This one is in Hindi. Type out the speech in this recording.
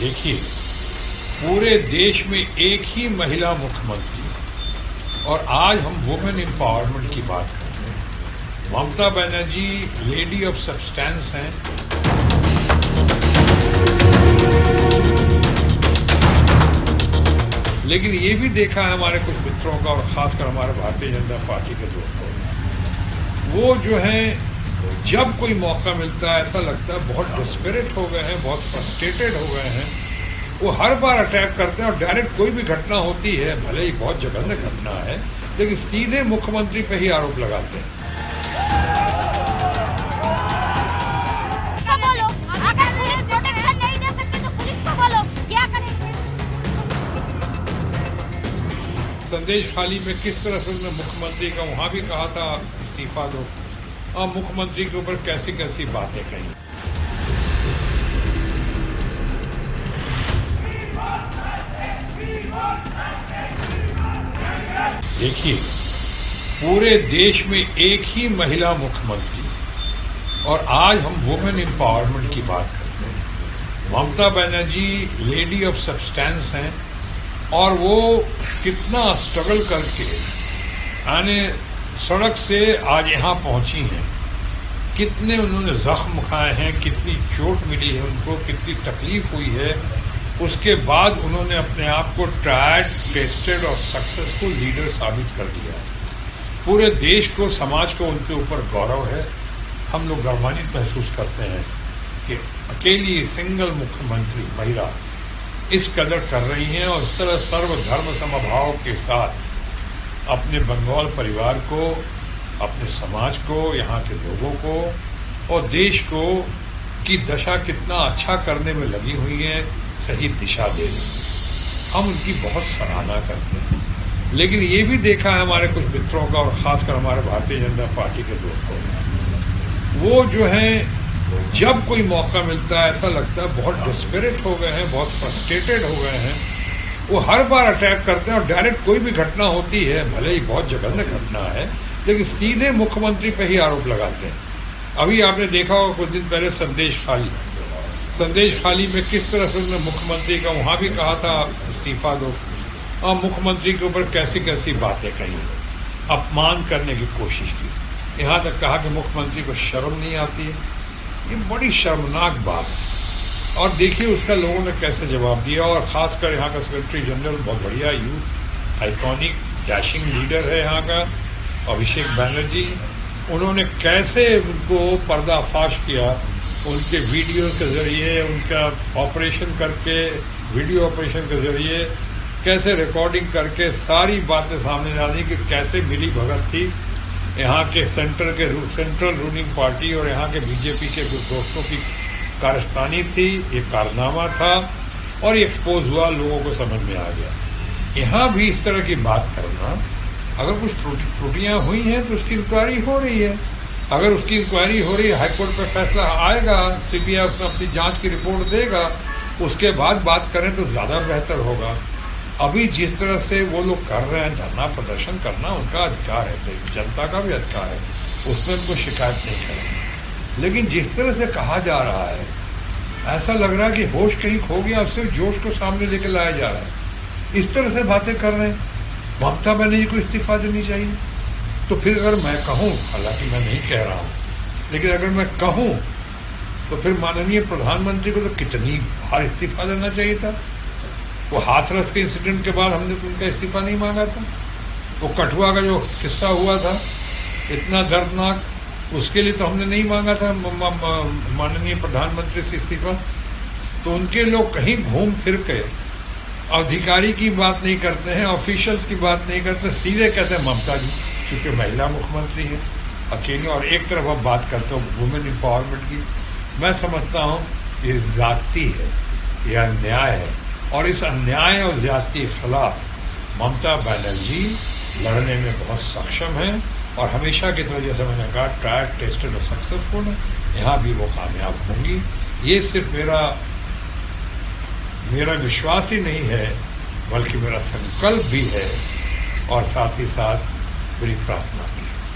देखिए, पूरे देश में एक ही महिला मुख्यमंत्री और आज हम वुमेन एम्पावरमेंट की बात करते हैं। Mamata Banerjee lady of substance हैं। लेकिन ये भी देखा है हमारे कुछ मित्रों का और खासकर हमारे भारतीय जनता पार्टी के दोस्तों ने, वो जो हैं जब कोई मौका मिलता है ऐसा लगता है बहुत डिस्परेट हो गए हैं, बहुत फ्रस्ट्रेटेड हो गए हैं। वो हर बार अटैक करते हैं और डायरेक्ट कोई भी घटना होती है, भले ही बहुत जघन्य घटना है, लेकिन सीधे मुख्यमंत्री पे ही आरोप लगाते हैं। बोलो, अगर पुलिस प्रोटेक्शन नहीं दे सकती तो पुलिस को बोलो, क्या करें? संदेश खाली में किस तरह से उन्होंने मुख्यमंत्री का वहां भी कहा था इस्तीफा दो, और मुख्यमंत्री के ऊपर कैसी कैसी बातें कही। देखिए, पूरे देश में एक ही महिला मुख्यमंत्री और आज हम वुमेन एम्पावरमेंट की बात करते हैं। Mamata Banerjee lady of substance हैं और वो कितना स्ट्रगल करके यानी सड़क से आज यहाँ पहुंची हैं, कितने उन्होंने जख्म खाए हैं, कितनी चोट मिली है उनको, कितनी तकलीफ हुई है। उसके बाद उन्होंने अपने आप को ट्राइड, टेस्टेड और सक्सेसफुल लीडर साबित कर दिया है। पूरे देश को, समाज को उनके ऊपर गौरव है। हम लोग गौरवान्वित महसूस करते हैं कि अकेली सिंगल मुख्यमंत्री महिला इस कदर कर रही हैं और इस तरह सर्वधर्म समभाव के साथ अपने बंगाल परिवार को, अपने समाज को, यहाँ के लोगों को और देश को की दशा कितना अच्छा करने में लगी हुई है, सही दिशा दे रही है। हम उनकी बहुत सराहना करते हैं। लेकिन ये भी देखा है हमारे कुछ मित्रों का और खासकर हमारे भारतीय जनता पार्टी के दोस्तों ने, वो जो हैं जब कोई मौका मिलता है ऐसा लगता है बहुत डिस्परेट हो गए हैं, बहुत फ्रस्ट्रेटेड हो गए हैं। वो हर बार अटैक करते हैं और डायरेक्ट कोई भी घटना होती है, भले ही बहुत जघन्य घटना है, लेकिन सीधे मुख्यमंत्री पे ही आरोप लगाते हैं। अभी आपने देखा होगा कुछ दिन पहले संदेश खाली में किस तरह से उन्होंने मुख्यमंत्री का वहां भी कहा था इस्तीफा दो, और मुख्यमंत्री के ऊपर कैसी कैसी बातें कही, अपमान करने की कोशिश की। यहाँ तक कहा कि मुख्यमंत्री को शर्म नहीं आती है। ये बड़ी शर्मनाक बात है। और देखिए उसका लोगों ने कैसे जवाब दिया, और खासकर यहाँ का सेक्रेटरी जनरल बहुत बढ़िया यूथ आइकॉनिक डैशिंग लीडर है यहाँ का अभिषेक बनर्जी, उन्होंने कैसे उनको पर्दाफाश किया, उनके वीडियो के जरिए, उनका ऑपरेशन करके, वीडियो ऑपरेशन के जरिए कैसे रिकॉर्डिंग करके सारी बातें सामने डाली कि कैसे मिली भगत थी यहाँ के सेंट्रल रूलिंग पार्टी और यहाँ के बीजेपी के कुछ दोस्तों की कारस्तानी थी। ये कारनामा था और ये एक्सपोज हुआ, लोगों को समझ में आ गया। यहाँ भी इस तरह की बात करना, अगर कुछ त्रुटियां हुई हैं तो उसकी इंक्वायरी हो रही है। अगर उसकी इंक्वायरी हो रही है, हाईकोर्ट पर फैसला आएगा, सीबीआई उसमें अपनी जांच की रिपोर्ट देगा, उसके बाद बात करें तो ज़्यादा बेहतर होगा। अभी जिस तरह से वो लोग कर रहे हैं, धरना प्रदर्शन करना उनका अधिकार है, जनता का भी अधिकार है, उसमें उनको शिकायत नहीं करेंगे। लेकिन जिस तरह से कहा जा रहा है, ऐसा लग रहा है कि होश कहीं खो गया और सिर्फ जोश को सामने लेकर लाया जा रहा है। इस तरह से बातें कर रहे हैं। ममता बनर्जी को इस्तीफा देनी चाहिए। तो फिर अगर मैं कहूँ, हालांकि मैं नहीं कह रहा हूँ, लेकिन अगर मैं कहूँ तो फिर माननीय प्रधानमंत्री को तो कितनी बार इस्तीफा देना चाहिए था। वो हाथरस के इंसिडेंट के बाद हमने तो उनका इस्तीफा नहीं मांगा था। वो कठुआ का जो किस्सा हुआ था इतना दर्दनाक, उसके लिए तो हमने नहीं मांगा था माननीय प्रधानमंत्री से इस्तीफा। तो उनके लोग कहीं घूम फिर के अधिकारी की बात नहीं करते हैं, ऑफिशियल्स की बात नहीं करते, सीधे कहते हैं ममता जी, चूंकि महिला मुख्यमंत्री है अकेली, और एक तरफ आप बात करते हो वुमेन एम्पावरमेंट की। मैं समझता हूँ ये ज्यादती है, यह अन्याय है, और इस अन्याय और ज्यादती के खिलाफ ममता बनर्जी लड़ने में बहुत सक्षम है और हमेशा की तरह जैसे मैंने कहा ट्राइड, टेस्टेड और सक्सेसफुल है। यहाँ भी वो कामयाब होंगी। ये सिर्फ मेरा विश्वास ही नहीं है, बल्कि मेरा संकल्प भी है और साथ ही साथ मेरी प्रार्थना भी।